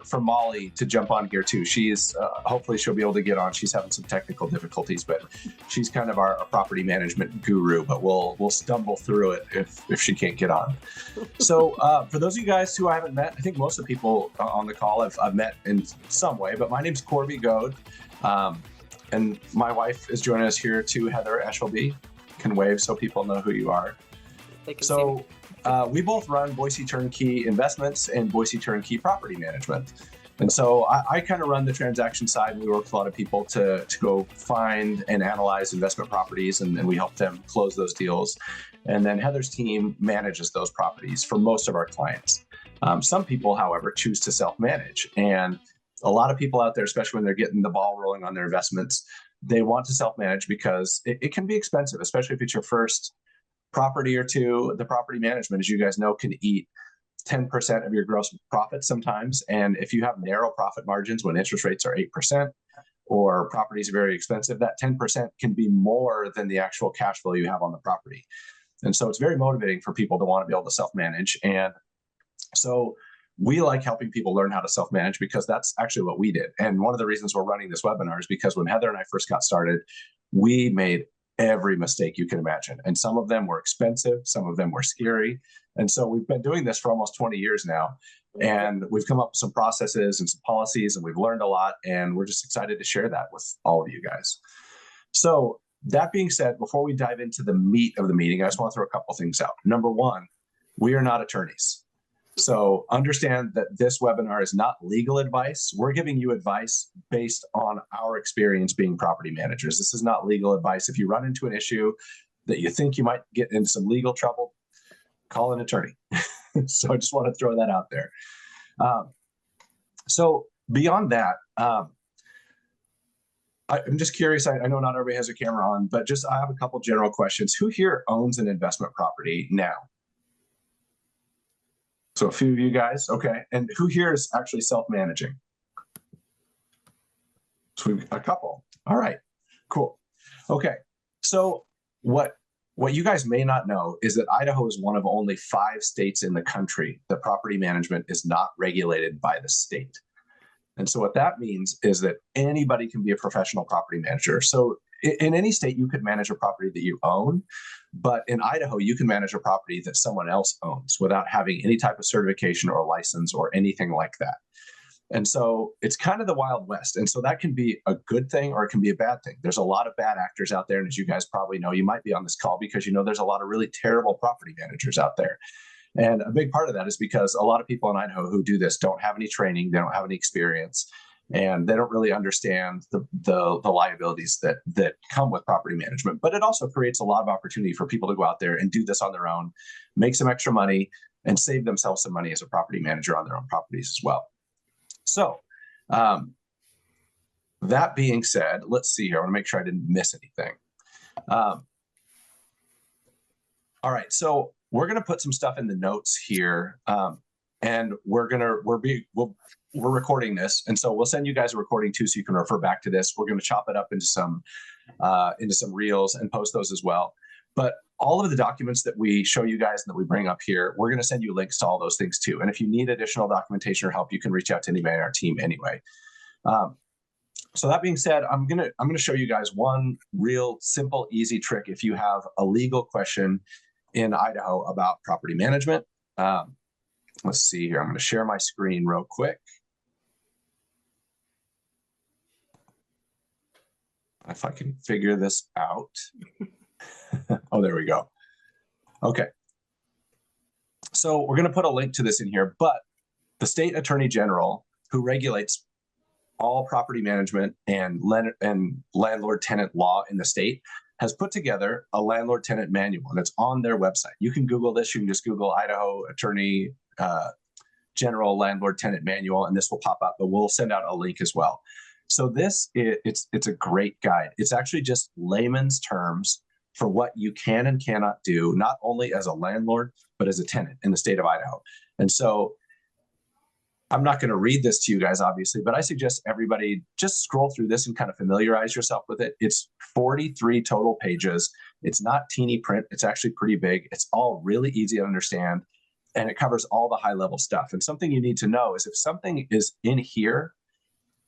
for Molly to jump on here too. She's hopefully she'll be able to get on. She's having some technical difficulties, but she's kind of our property management guru. But we'll stumble through it if she can't get on. So for those of you guys who I haven't met, I think most of the people on the call I've met in some way. But my name's Corby Goad, and my wife is joining us here too. Heather Eshelby can wave so people know who you are. So. We both run Boise Turnkey Investments and Boise Turnkey Property Management. And so I kind of run the transaction side, and we work with a lot of people to go find and analyze investment properties, and we help them close those deals. And then Heather's team manages those properties for most of our clients. Some people, however, choose to self-manage. And a lot of people out there, especially when they're getting the ball rolling on their investments, they want to self-manage because it can be expensive, especially if it's your first property or two. The property management, as you guys know, can eat 10% of your gross profit sometimes. And if you have narrow profit margins when interest rates are 8% or properties are very expensive, that 10% can be more than the actual cash flow you have on the property. And so it's very motivating for people to want to be able to self-manage. And so we like helping people learn how to self-manage because that's actually what we did. And one of the reasons we're running this webinar is because when Heather and I first got started, we made every mistake you can imagine. And some of them were expensive, some of them were scary. And so we've been doing this for almost 20 years now. And we've come up with some processes and some policies, and we've learned a lot. And we're just excited to share that with all of you guys. So that being said, before we dive into the meat of the meeting, I just want to throw a couple things out. Number one, we are not attorneys. So understand that this webinar is not legal advice. We're giving you advice based on our experience being property managers. This is not legal advice. If you run into an issue that you think you might get into some legal trouble, call an attorney. So I just want to throw that out there. So beyond that, I'm just curious. I know not everybody has a camera on, but I have a couple general questions. Who here owns an investment property now? So a few of you guys, okay. And who here is actually self-managing? So we've a couple. All right, cool. Okay, so what you guys may not know is that Idaho is one of only 5 states in the country that property management is not regulated by the state. And so what that means is that anybody can be a professional property manager. So in any state, you could manage a property that you own, but in Idaho, you can manage a property that someone else owns without having any type of certification or license or anything like that. And so it's kind of the Wild West. And so that can be a good thing or it can be a bad thing. There's a lot of bad actors out there. And as you guys probably know, you might be on this call because you know there's a lot of really terrible property managers out there. And a big part of that is because a lot of people in Idaho who do this don't have any training, they don't have any experience, and they don't really understand the liabilities that come with property management. But it also creates a lot of opportunity for people to go out there and do this on their own, make some extra money, and save themselves some money as a property manager on their own properties as well. So that being said, let's see here. I want to make sure I didn't miss anything. All right, so we're going to put some stuff in the notes here, and we're recording this, and so we'll send you guys a recording too, so you can refer back to this. We're going to chop it up into some reels and post those as well. But all of the documents that we show you guys and that we bring up here, we're going to send you links to all those things too. And if you need additional documentation or help, you can reach out to anybody on our team anyway. So that being said, I'm gonna show you guys one real simple, easy trick if you have a legal question in Idaho about property management. Let's see here. I'm going to share my screen real quick. If I can figure this out. Oh, there we go. Okay. So we're going to put a link to this in here, but the state attorney general who regulates all property management and landlord tenant law in the state has put together a landlord tenant manual, and it's on their website. You can Google this. You can just Google Idaho Attorney General Landlord Tenant Manual, and this will pop up, but we'll send out a link as well. So this, it's a great guide. It's actually just layman's terms for what you can and cannot do, not only as a landlord, but as a tenant in the state of Idaho. And so I'm not going to read this to you guys, obviously, but I suggest everybody just scroll through this and kind of familiarize yourself with it. It's 43 total pages. It's not teeny print. It's actually pretty big. It's all really easy to understand. and it covers all the high level stuff. And something you need to know is if something is in here,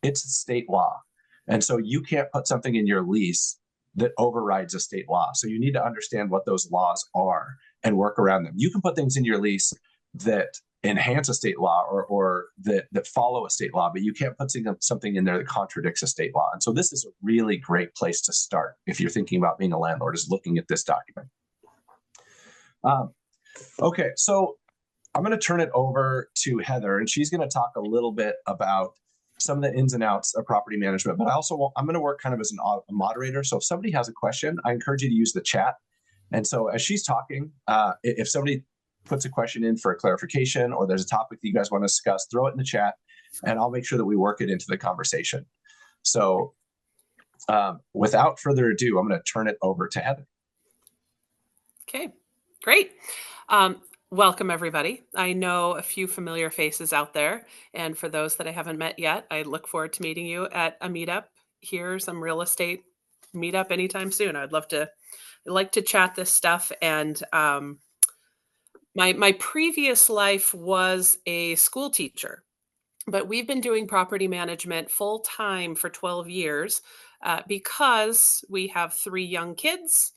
it's state law. And so you can't put something in your lease that overrides a state law. So you need to understand what those laws are and work around them. You can put things in your lease that enhance a state law or that follow a state law, but you can't put something in there that contradicts a state law. And so this is a really great place to start if you're thinking about being a landlord, is looking at this document. Okay, so I'm going to turn it over to Heather, and she's going to talk a little bit about some of the ins and outs of property management, but I'm going to work kind of as a moderator. So if somebody has a question, I encourage you to use the chat. And so as she's talking, if somebody puts a question in for a clarification or there's a topic that you guys want to discuss, throw it in the chat and I'll make sure that we work it into the conversation. So without further ado, I'm going to turn it over to Heather. Okay, great. Welcome, everybody. I know a few familiar faces out there, and for those that I haven't met yet, I look forward to meeting you at a meetup here, some real estate meetup anytime soon. I'd like to chat this stuff. And my previous life was a school teacher, but we've been doing property management full time for 12 years because we have 3 young kids.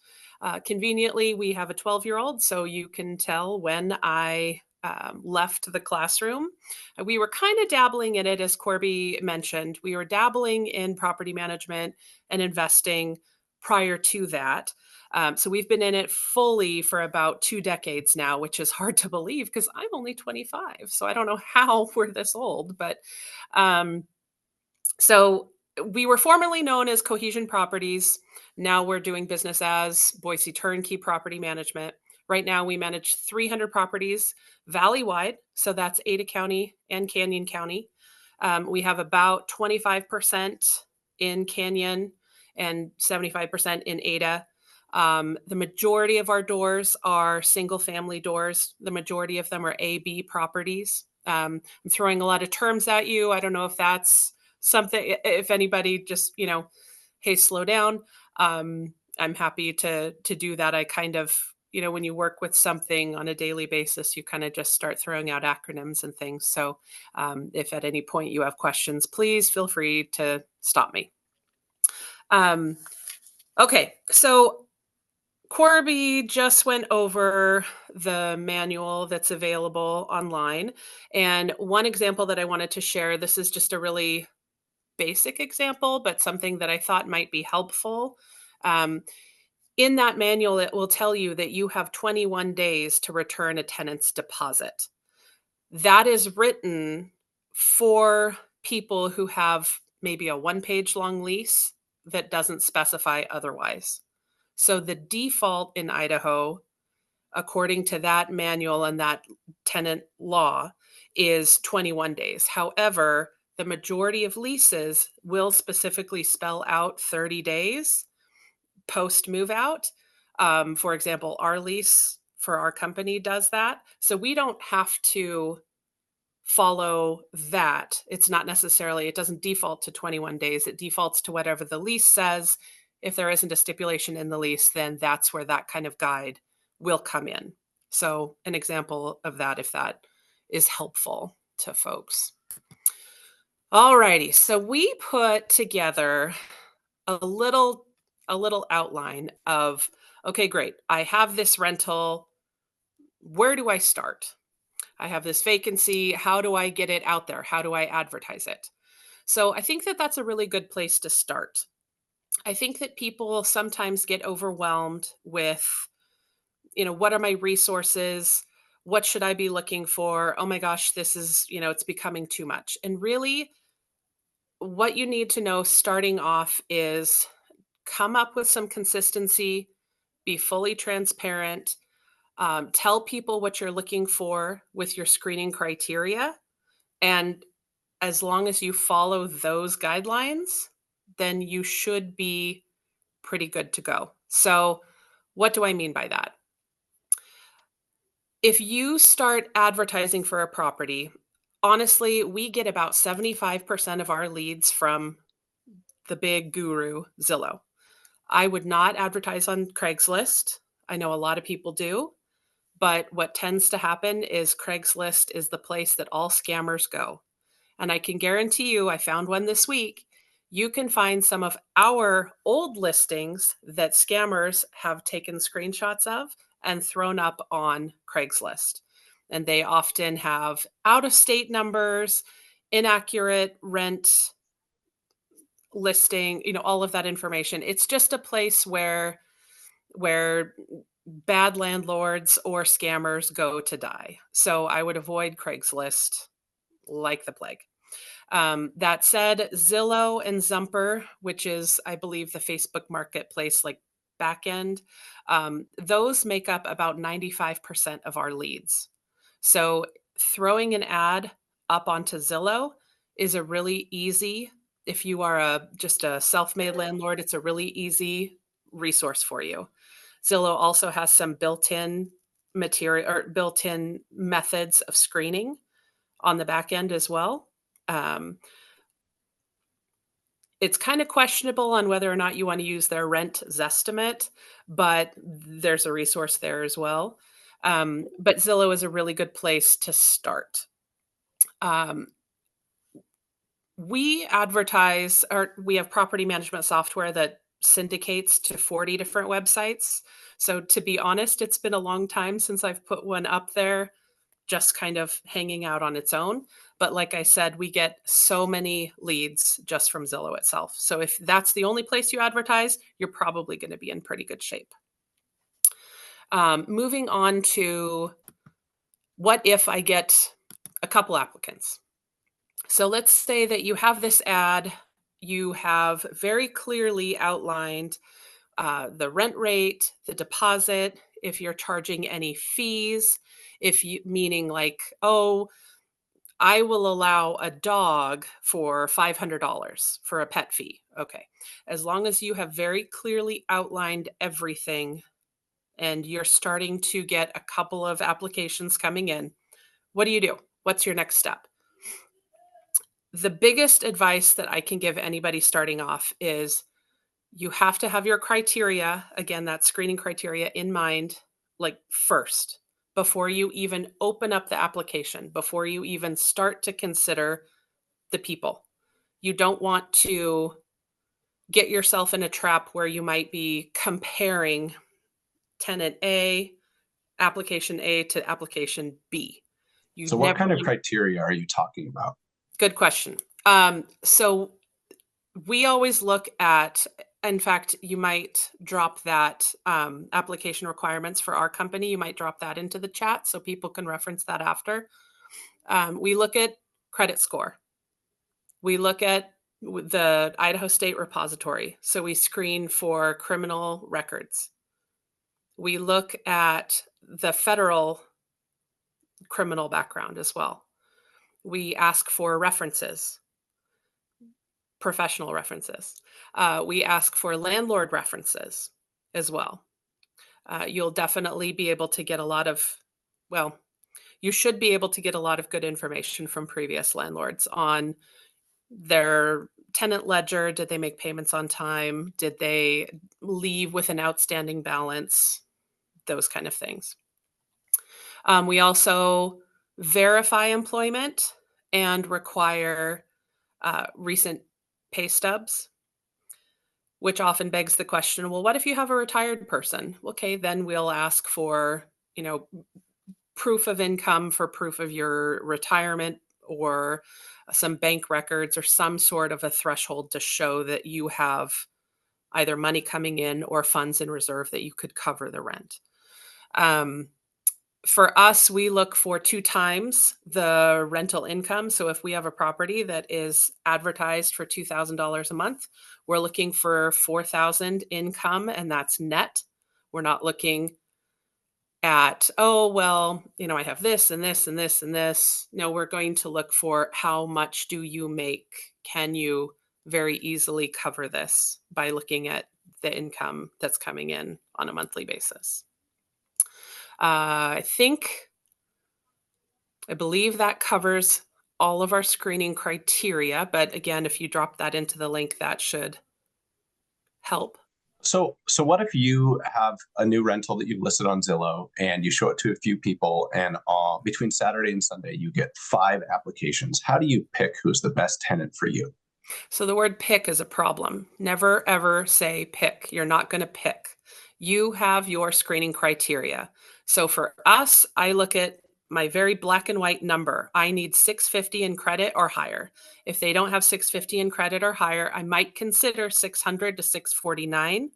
Conveniently, we have a 12-year-old, so you can tell when I left the classroom. We were kind of dabbling in it, as Corby mentioned. We were dabbling in property management and investing prior to that. So we've been in it fully for about 2 decades now, which is hard to believe because I'm only 25. So I don't know how we're this old, but so we were formerly known as Cohesion Properties. Now we're doing business as Boise Turnkey Property Management. Right now we manage 300 properties valley-wide. So that's Ada County and Canyon County. We have about 25% in Canyon and 75% in Ada. The majority of our doors are single family doors. The majority of them are A-B properties. I'm throwing a lot of terms at you. I don't know if that's something, if anybody just, hey, slow down. I'm happy to do that. I kind of, when you work with something on a daily basis, you kind of just start throwing out acronyms and things. So if at any point you have questions, please feel free to stop me. Okay, so Corby just went over the manual that's available online. And one example that I wanted to share, this is just a really basic example, but something that I thought might be helpful. In that manual, it will tell you that you have 21 days to return a tenant's deposit. That is written for people who have maybe a 1-page long lease that doesn't specify otherwise. So the default in Idaho, according to that manual and that tenant law, is 21 days. However, the majority of leases will specifically spell out 30 days post move out. For example, our lease for our company does that. So we don't have to follow that. It's not necessarily, it doesn't default to 21 days. It defaults to whatever the lease says. If there isn't a stipulation in the lease, then that's where that kind of guide will come in. So an example of that, if that is helpful to folks. All righty. So we put together a little outline of, okay, great. I have this rental. Where do I start? I have this vacancy. How do I get it out there? How do I advertise it? So I think that that's a really good place to start. I think that people sometimes get overwhelmed with, what are my resources? What should I be looking for? Oh my gosh, this is, it's becoming too much. And really, what you need to know starting off is come up with some consistency, be fully transparent, tell people what you're looking for with your screening criteria. And as long as you follow those guidelines, then you should be pretty good to go. So, what do I mean by that? If you start advertising for a property, honestly, we get about 75% of our leads from the big guru, Zillow. I would not advertise on Craigslist. I know a lot of people do, But what tends to happen is Craigslist is the place that all scammers go. And I can guarantee you, I found one this week. You can find some of our old listings that scammers have taken screenshots of and thrown up on Craigslist. And they often have out of state numbers, inaccurate rent listing, all of that information. It's just a place where bad landlords or scammers go to die. So I would avoid Craigslist like the plague. That said, Zillow and Zumper, which is, I believe, the Facebook marketplace like backend, those make up about 95% of our leads. So throwing an ad up onto Zillow is a really easy, if you are just a self-made landlord, it's a really easy resource for you. Zillow also has some built-in material or built-in methods of screening on the back end as well. It's kind of questionable on whether or not you want to use their rent Zestimate, but there's a resource there as well. But Zillow is a really good place to start. We advertise, or we have property management software that syndicates to 40 different websites. So to be honest, it's been a long time since I've put one up there just kind of hanging out on its own. But like I said, we get so many leads just from Zillow itself. So if that's the only place you advertise, you're probably going to be in pretty good shape. Moving on to what if I get a couple applicants? So let's say that you have this ad, you have very clearly outlined the rent rate, the deposit, if you're charging any fees, if you meaning like, oh, I will allow a dog for $500 for a pet fee. Okay. As long as you have very clearly outlined everything and you're starting to get a couple of applications coming in, what do? What's your next step? The biggest advice that I can give anybody starting off is you have to have your criteria, again, that screening criteria in mind, like first, before you even open up the application, before you even start to consider the people. You don't want to get yourself in a trap where you might be comparing tenant application A to application B. You So what never kind of criteria are you talking about? Good question. So we always look at, in fact, you might drop that application requirements for our company. You might drop that into the chat so people can reference that after. We look at credit score. We look at the Idaho State Repository. So we screen for criminal records. We look at the federal criminal background as well. We ask for references, professional references. We ask for landlord references as well. You'll definitely be able to get you should be able to get a lot of good information from previous landlords on their tenant ledger. Did they make payments on time? Did they leave with an outstanding balance? Those kind of things. We also verify employment and require recent pay stubs, which often begs the question, well, what if you have a retired person? Okay, then we'll ask for, proof of income for proof of your retirement, or some bank records, or some sort of a threshold to show that you have either money coming in or funds in reserve that you could cover the rent. For us, we look for 2 times the rental income. So if we have a property that is advertised for $2,000 a month, we're looking for $4,000 income, and that's net. We're not looking at, oh, well, I have this and this and this and this. No, we're going to look for how much do you make? Can you very easily cover this by looking at the income that's coming in on a monthly basis? I believe that covers all of our screening criteria. But again, if you drop that into the link, that should help. So what if you have a new rental that you've listed on Zillow and you show it to a few people, and between Saturday and Sunday you get 5 applications? How do you pick who's the best tenant for you? So the word pick is a problem. Never ever say pick. You're not going to pick. You have your screening criteria. So for us, I look at my very black and white number. I need 650 in credit or higher. If they don't have 650 in credit or higher, I might consider 600 to 649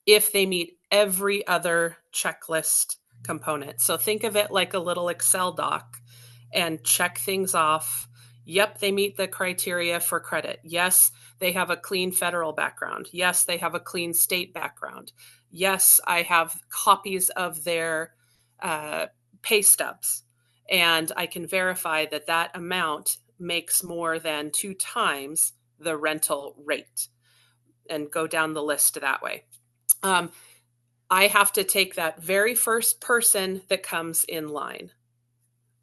if they meet every other checklist component. So think of it like a little Excel doc and check things off. Yep, they meet the criteria for credit. Yes, they have a clean federal background. Yes, they have a clean state background. Yes, I have copies of their uh, pay stubs, and I can verify that that amount makes more than 2 times the rental rate, and go down the list that way. Um, I have to take that very first person that comes in line,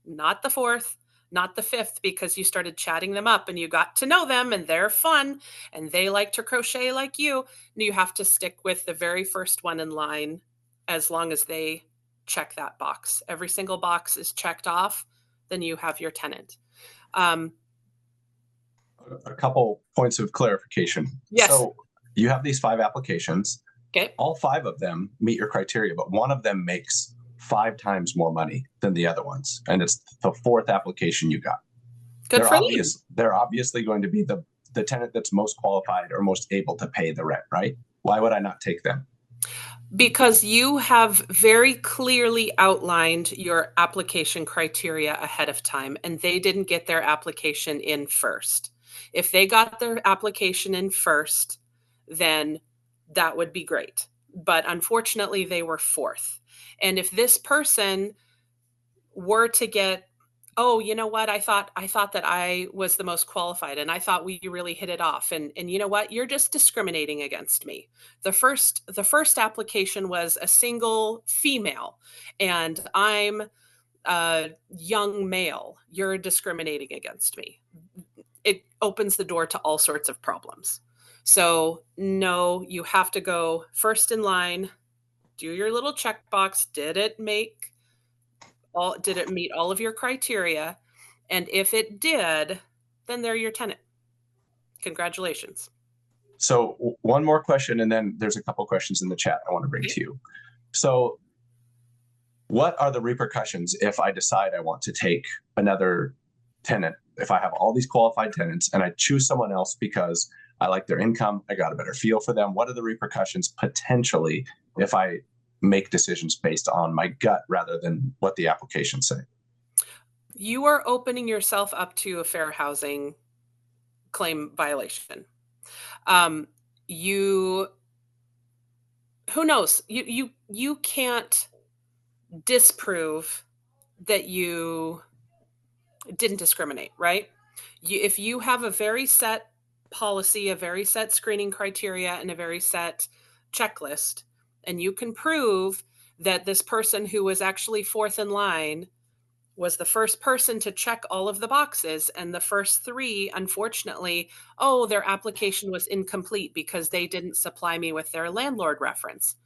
not the fourth, not the fifth, because you started chatting them up and you got to know them and they're fun and they like to crochet like you. You have to stick with the very first one in line as long as they check that box. Every single box is checked off, then you have your tenant. A couple points of clarification. Yes. So you have these 5 applications. Okay. All 5 of them meet your criteria, but one of them makes 5 times more money than the other ones, and it's the 4th application you got. Good for you. They're obviously going to be the tenant that's most qualified or most able to pay the rent, right? Why would I not take them? Because you have very clearly outlined your application criteria ahead of time, and they didn't get their application in first. If they got their application in first, then that would be great. But unfortunately, they were fourth. And if this person were to get, oh, you know what, I thought that I was the most qualified and I thought we really hit it off, and you know what, you're just discriminating against me. The first application was a single female and I'm a young male. You're discriminating against me. It opens the door to all sorts of problems. So no, you have to go first in line, do your little checkbox. Did it meet all of your criteria? And if it did, then they're your tenant. Congratulations. So one more question, and then there's a couple questions in the chat I want to bring to you. So what are the repercussions if I decide I want to take another tenant? If I have all these qualified tenants and I choose someone else because I like their income, I got a better feel for them, what are the repercussions potentially if I make decisions based on my gut rather than what the applications say? You are opening yourself up to a fair housing claim violation. You Who knows? You can't disprove that you didn't discriminate, right? If you have a very set policy, a very set screening criteria, and a very set checklist, and you can prove that this person who was actually fourth in line was the first person to check all of the boxes, and the first 3, unfortunately, oh, their application was incomplete because they didn't supply me with their landlord reference.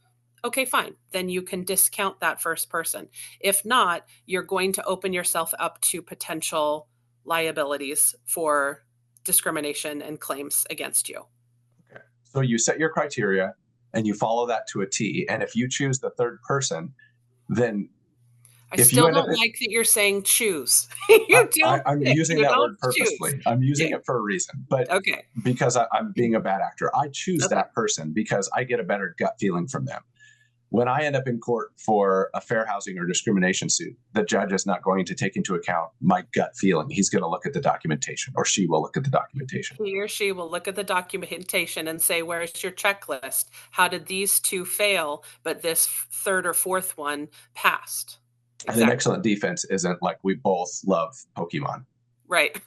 Okay, fine. Then you can discount that first person. If not, you're going to open yourself up to potential liabilities for discrimination and claims against you. Okay. So you set your criteria and you follow that to a T. And if you choose the third person, then I if still you end up don't like that you're saying choose. I'm using that word purposefully. Choose. I'm using Yeah. it for a reason, but Okay. because I'm being a bad actor, I choose Okay. that person because I get a better gut feeling from them. When I end up in court for a fair housing or discrimination suit, the judge is not going to take into account my gut feeling. He's going to look at the documentation, or she will look at the documentation. He or she will look at the documentation and say, where's your checklist? How did these 2 fail, but this third or fourth one passed? And an excellent defense isn't like we both love Pokemon. Right.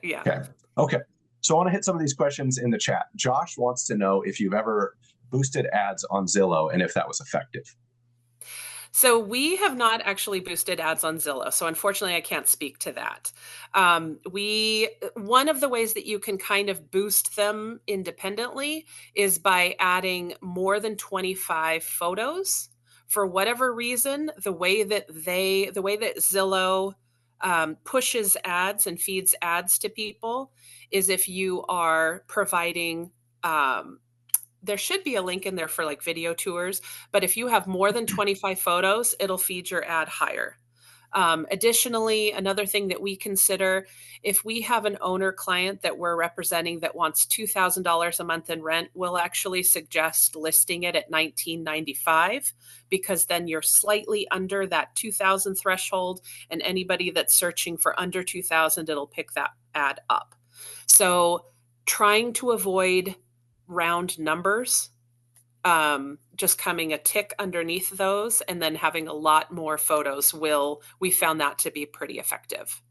Yeah. Okay. So I want to hit some of these questions in the chat. Josh wants to know if you've ever boosted ads on Zillow and if that was effective. So we have not actually boosted ads on Zillow. So unfortunately, I can't speak to that. One of the ways that you can kind of boost them independently is by adding more than 25 photos. For whatever reason, the way that Zillow pushes ads and feeds ads to people is if you are providing there should be a link in there for like video tours, but if you have more than 25 photos, it'll feed your ad higher. Additionally, another thing that we consider, if we have an owner client that we're representing that wants $2,000 a month in rent, we'll actually suggest listing it at $1,995 because then you're slightly under that 2,000 threshold, and anybody that's searching for under 2,000, it'll pick that ad up. So trying to avoid round numbers, just coming a tick underneath those and then having a lot more photos we found that to be pretty effective.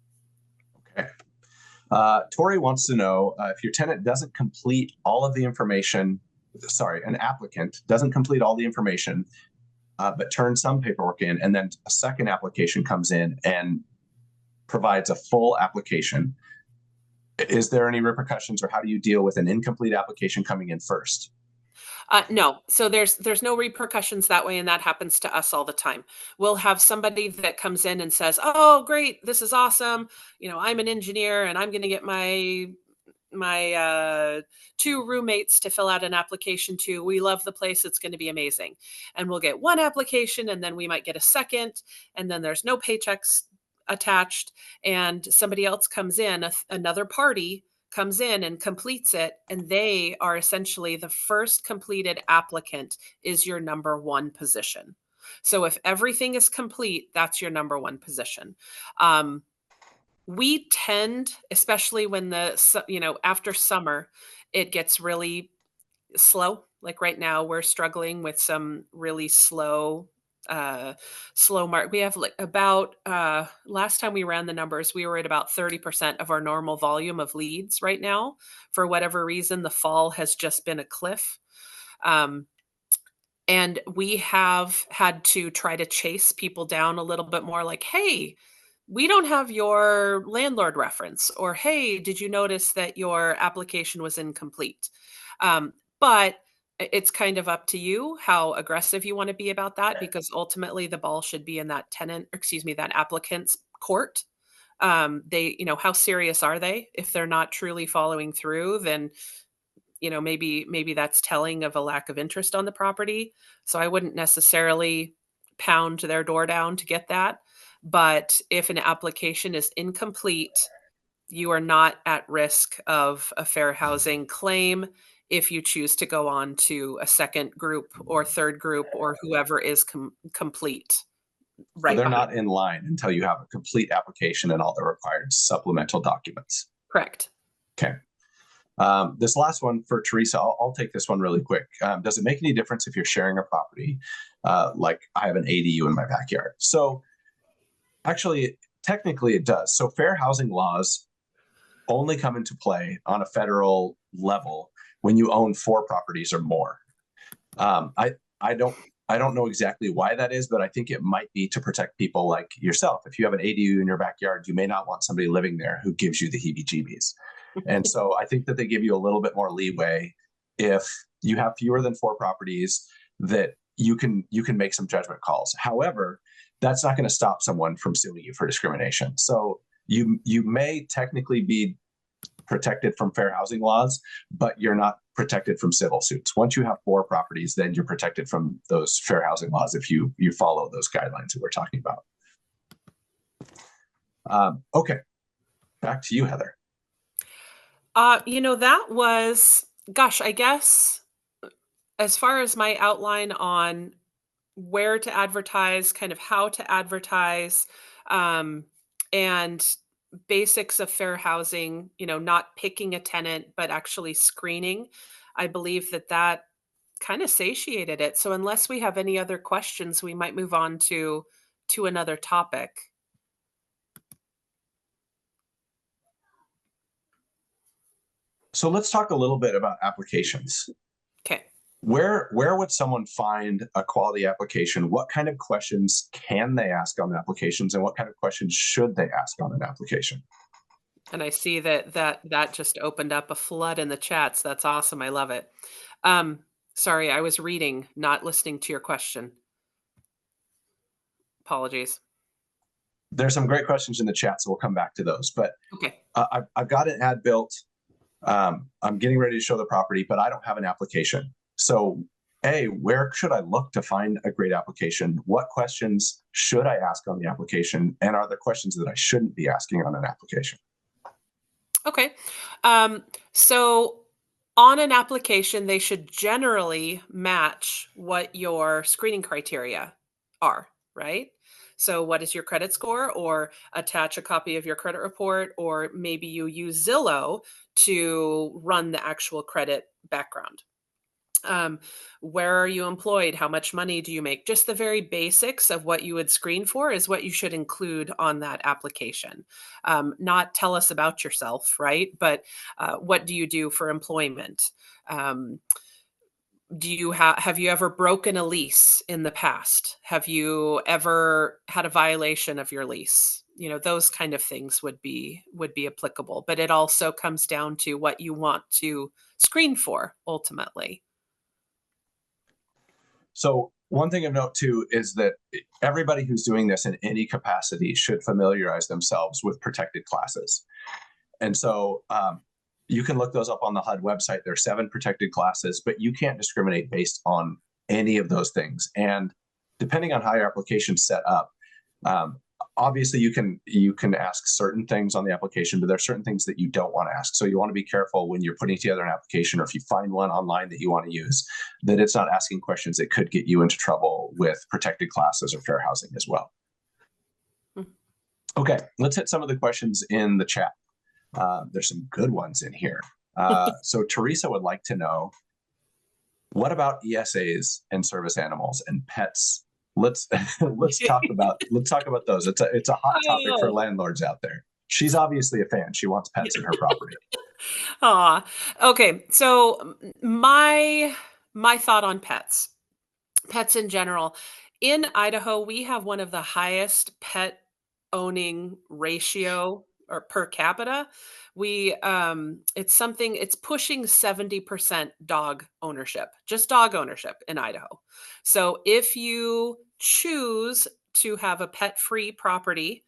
Okay. Tori wants to know if your tenant doesn't complete all of the information, an applicant doesn't complete all the information, but turns some paperwork in, and then a second application comes in and provides a full application. Is there any repercussions, or how do you deal with an incomplete application coming in first? No, so there's no repercussions that way, and that happens to us all the time. We'll have somebody that comes in and says, "Oh, great, this is awesome. I'm an engineer, and I'm going to get my two roommates to fill out an application too. We love the place; it's going to be amazing." And we'll get one application, and then we might get a second, and then there's no paychecks attached, and somebody else comes in, another party comes in and completes it, and they are essentially the first completed applicant is your number one position. So if everything is complete, that's your number one position. We tend, especially when after summer, it gets really slow. Like right now, we're struggling with some really slow mark. We have like about last time we ran the numbers, we were at about 30% of our normal volume of leads right now. For whatever reason, the fall has just been a cliff. Um, and we have had to try to chase people down a little bit more, like, hey, we don't have your landlord reference, or hey, did you notice that your application was incomplete? But it's kind of up to you how aggressive you want to be about that, because ultimately the ball should be in that applicant's court. How serious are they? If they're not truly following through, then maybe that's telling of a lack of interest on the property. So I wouldn't necessarily pound their door down to get that. But if an application is incomplete, you are not at risk of a fair housing claim if you choose to go on to a second group or third group or whoever is complete So right they're behind. not in line until you have a complete application and all the required supplemental documents. Correct. Okay. This last one for Teresa, I'll take this one really quick. Does it make any difference if you're sharing a property? Like I have an ADU in my backyard. So actually, technically it does. So fair housing laws only come into play on a federal level when you own 4 properties or more. I don't know exactly why that is, but I think it might be to protect people like yourself. If you have an ADU in your backyard, you may not want somebody living there who gives you the heebie-jeebies. And so I think that they give you a little bit more leeway if you have fewer than 4 properties, that you can make some judgment calls. However, that's not going to stop someone from suing you for discrimination. So you may technically be protected from fair housing laws, but you're not protected from civil suits. Once you have 4 properties, then you're protected from those fair housing laws if you follow those guidelines that we're talking about. Okay, back to you, Heather. That was, gosh, I guess as far as my outline on where to advertise, kind of how to advertise, um, and basics of fair housing, not picking a tenant, but actually screening. I believe that kind of satiated it. So unless we have any other questions, we might move on to another topic. So let's talk a little bit about applications. Okay. Where would someone find a quality application? What kind of questions can they ask on applications, and what kind of questions should they ask on an application? And I see that just opened up a flood in the chats. That's awesome. I love it. Um, Sorry, I was reading, not listening to your question. Apologies. There's some great questions in the chat, so we'll come back to those. But Okay. I've got an ad built. I'm getting ready to show the property, but I don't have an application. So, where should I look to find a great application? What questions should I ask on the application? And are there questions that I shouldn't be asking on an application? Okay. So on an application, they should generally match what your screening criteria are, right? So, what is your credit score, or attach a copy of your credit report, or maybe you use Zillow to run the actual credit background. Um, where are you employed? How much money do you make? Just the very basics of what you would screen for is what you should include on that application. Not tell us about yourself, right? But what do you do for employment? Um, do you have you ever broken a lease in the past? Have you ever had a violation of your lease? You know, those kind of things would be applicable. But it also comes down to what you want to screen for ultimately. So one thing of note too is that everybody who's doing this in any capacity should familiarize themselves with protected classes. And so you can look those up on the HUD website. There are 7 protected classes, but you can't discriminate based on any of those things. And depending on how your application's set up, um, obviously you can ask certain things on the application, but there are certain things that you don't want to ask. So you want to be careful when you're putting together an application, or if you find one online that you want to use, that it's not asking questions that could get you into trouble with protected classes or fair housing as well. Mm. Okay, let's hit some of the questions in the chat. There's some good ones in here. So Teresa would like to know, what about ESAs and service animals and pets? Let's talk about those. It's a hot topic for Oh. landlords out there. She's obviously a fan. She wants pets in her property. Aw. Okay, so my thought on pets. Pets in general. In Idaho, we have one of the highest pet owning ratio or per capita. It's pushing 70% dog ownership, just dog ownership in Idaho. So if you choose to have a pet-free property,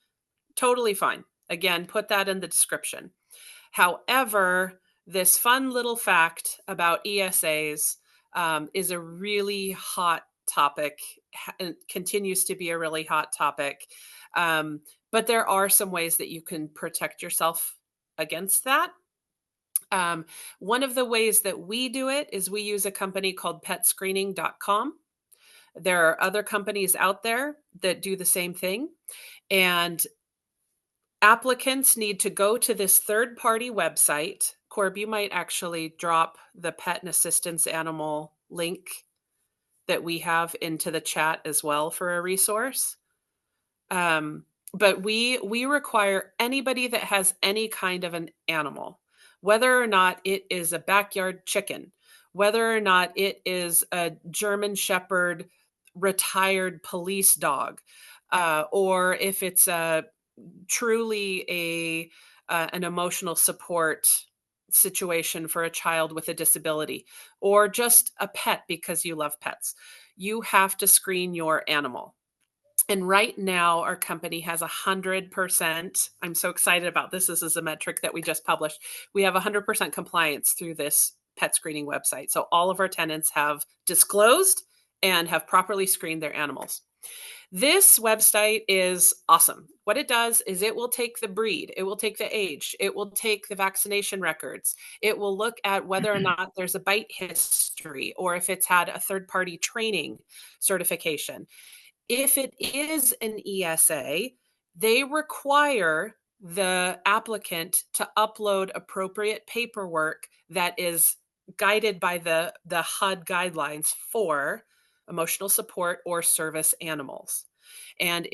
totally fine. Again, put that in the description. However, this fun little fact about ESAs is a really hot topic and continues to be a really hot topic. Um, but there are some ways that you can protect yourself against that. Um, One of the ways that we do it is we use a company called petscreening.com. There are other companies out there that do the same thing. And applicants need to go to this third-party website. Corb, you might actually drop the pet and assistance animal link that we have into the chat as well for a resource. But we require anybody that has any kind of an animal, whether or not it is a backyard chicken, whether or not it is a German Shepherd retired police dog, or if it's a truly an emotional support situation for a child with a disability, or just a pet because you love pets. You have to screen your animal. And right now, our company has 100%. I'm so excited about this. This is a metric that we just published. We have 100% compliance through this pet screening website. So all of our tenants have disclosed and have properly screened their animals. This website is awesome. What it does is it will take the breed, it will take the age, it will take the vaccination records, it will look at whether or not there's a bite history or if it's had a third party training certification. If it is an ESA, they require the applicant to upload appropriate paperwork that is guided by the HUD guidelines for emotional support or service animals. And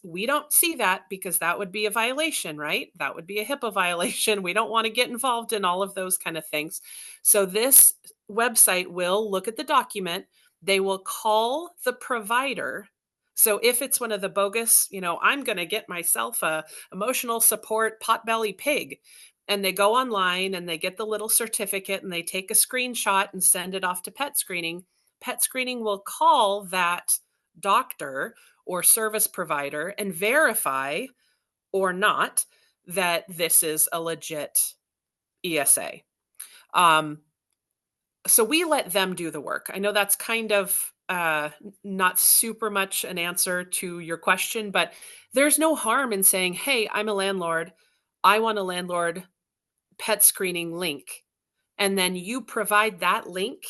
we don't see that because that would be a violation, right? That would be a HIPAA violation. We don't want to get involved in all of those kind of things. So this website will look at the document. They will call the provider. So if it's one of the bogus, I'm going to get myself a emotional support potbelly pig, and they go online and they get the little certificate and they take a screenshot and send it off to pet screening. Pet screening will call that doctor or service provider and verify or not that this is a legit ESA. So we let them do the work. I know that's kind of not super much an answer to your question, but there's no harm in saying, hey, I'm a landlord. I want a landlord pet screening link. And then you provide that link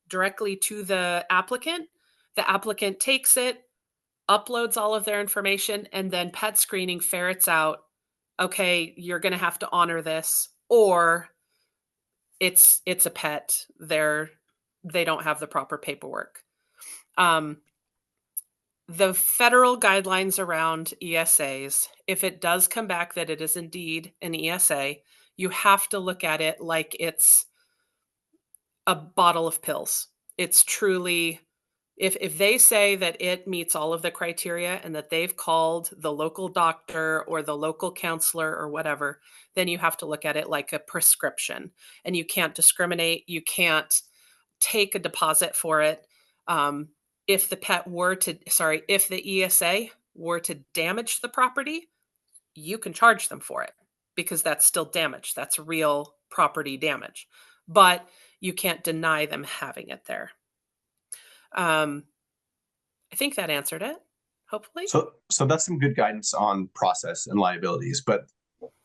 directly to the applicant. The applicant takes it, uploads all of their information, and then pet screening ferrets out, okay, you're going to have to honor this, or it's a pet. They don't have the proper paperwork. The federal guidelines around ESAs, if it does come back that it is indeed an ESA, you have to look at it like it's a bottle of pills. It's truly, if they say that it meets all of the criteria and that they've called the local doctor or the local counselor or whatever, then you have to look at it like a prescription, and you can't discriminate. You can't take a deposit for it. If the ESA were to damage the property, you can charge them for it because that's still damage. That's real property damage, but you can't deny them having it there. I think that answered it, hopefully. So that's some good guidance on process and liabilities, but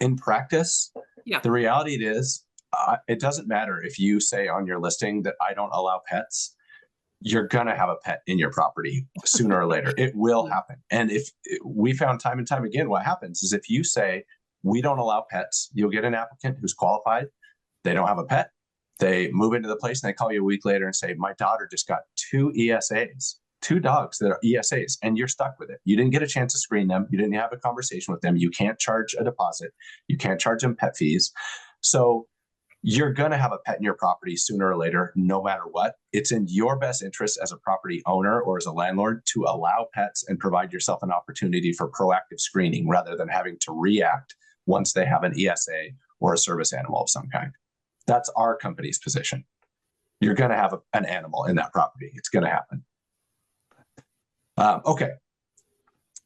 in practice, the reality is, it doesn't matter if you say on your listing that I don't allow pets. You're going to have a pet in your property sooner or later. It will happen. And if we found time and time again, what happens is if you say we don't allow pets, you'll get an applicant who's qualified. They don't have a pet. They move into the place and they call you a week later and say, my daughter just got 2 ESAs, 2 dogs that are ESAs, and you're stuck with it. You didn't get a chance to screen them. You didn't have a conversation with them. You can't charge a deposit. You can't charge them pet fees. So you're going to have a pet in your property sooner or later, no matter what. It's in your best interest as a property owner or as a landlord to allow pets and provide yourself an opportunity for proactive screening rather than having to react once they have an ESA or a service animal of some kind. That's our company's position. You're going to have an animal in that property. It's going to happen. Okay.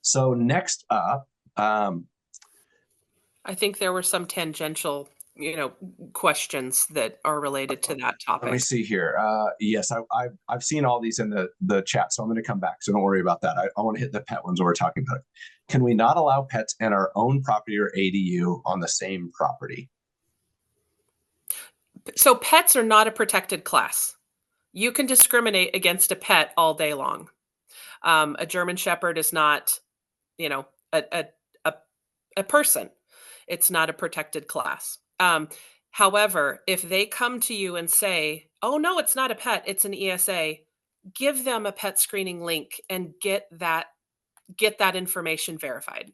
So next up, I think there were some tangential questions that are related to that topic. Let me see here. Yes, I've seen all these in the chat, so I'm going to come back. So don't worry about that. I want to hit the pet ones we're talking about. Can we not allow pets in our own property or ADU on the same property? So pets are not a protected class. You can discriminate against a pet all day long. A German Shepherd is not, a person. It's not a protected class. However, if they come to you and say, oh, no, it's not a pet, it's an ESA, give them a pet screening link and get that information verified.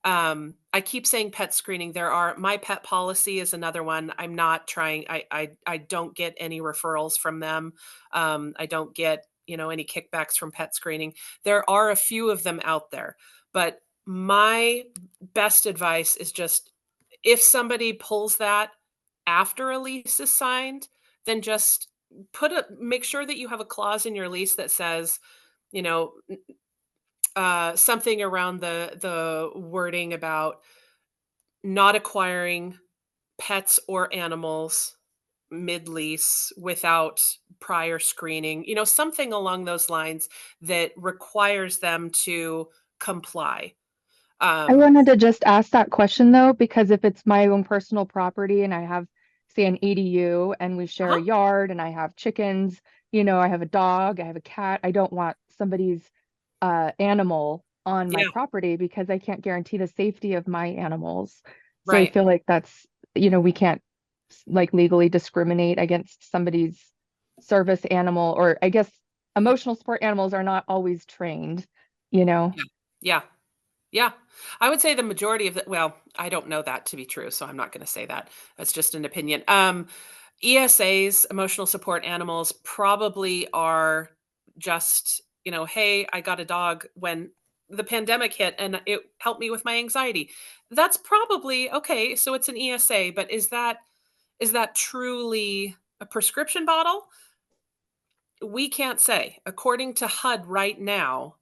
I keep saying pet screening. My pet policy is another one. I'm not trying. I don't get any referrals from them. I don't get, any kickbacks from pet screening. There are a few of them out there, but my best advice is just, if somebody pulls that after a lease is signed, then just make sure that you have a clause in your lease that says, something around the wording about not acquiring pets or animals mid-lease without prior screening, something along those lines that requires them to comply. I wanted to just ask that question though, because if it's my own personal property and I have, say, an ADU and we share a yard and I have chickens, I have a dog, I have a cat, I don't want somebody's animal on my property because I can't guarantee the safety of my animals. So I feel like that's, we can't like legally discriminate against somebody's service animal, or I guess emotional support animals are not always trained, you know? Yeah. Yeah. I would say the majority of the, well, I don't know that to be true, so I'm not going to say that. That's just an opinion. ESAs, emotional support animals, probably are just, hey, I got a dog when the pandemic hit and it helped me with my anxiety. That's probably okay. So it's an ESA, but is that truly a prescription bottle? We can't say. According to HUD right now,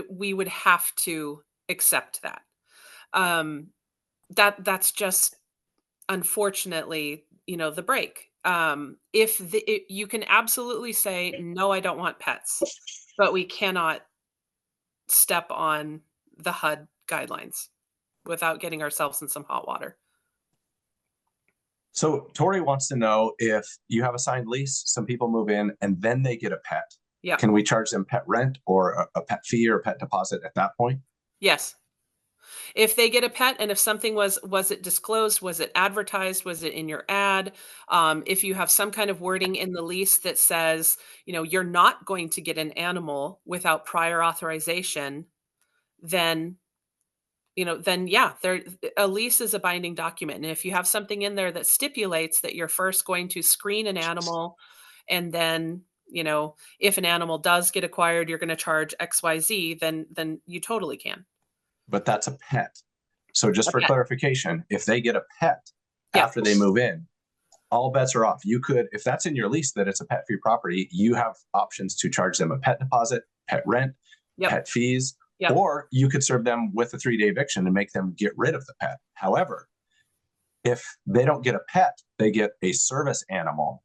we would have to accept that. Um, that's just unfortunately, the break. If you can absolutely say, no, I don't want pets, but we cannot step on the HUD guidelines without getting ourselves in some hot water. So Tori wants to know, if you have a signed lease, some people move in and then they get a pet. Yeah. Can we charge them pet rent or a pet fee or a pet deposit at that point? Yes. If they get a pet and if something was it disclosed, was it advertised, was it in your ad? If you have some kind of wording in the lease that says, you're not going to get an animal without prior authorization, then then yeah, a lease is a binding document. And if you have something in there that stipulates that you're first going to screen an animal, and then, if an animal does get acquired, you're going to charge XYZ, then you totally can. But that's a pet. So just A for pet. clarification, if they get a pet Yeah. after they move in, all bets are off. You could, if that's in your lease that it's a pet free property, you have options to charge them a pet deposit, pet rent, Yep. pet fees, Yep. or you could serve them with a 3-day eviction and make them get rid of the pet. However, if they don't get a pet, they get a service animal,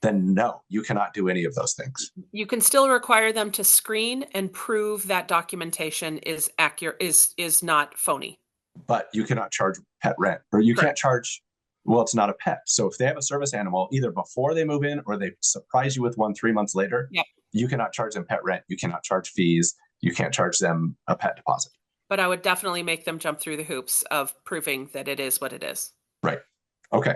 then no, you cannot do any of those things. You can still require them to screen and prove that documentation is accurate, is not phony. But you cannot charge pet rent, or you Correct. can't charge, well, it's not a pet. So if they have a service animal, either before they move in or they surprise you with one 3 months later, Yep. you cannot charge them pet rent. You cannot charge fees. You can't charge them a pet deposit. But I would definitely make them jump through the hoops of proving that it is what it is. Right. Okay.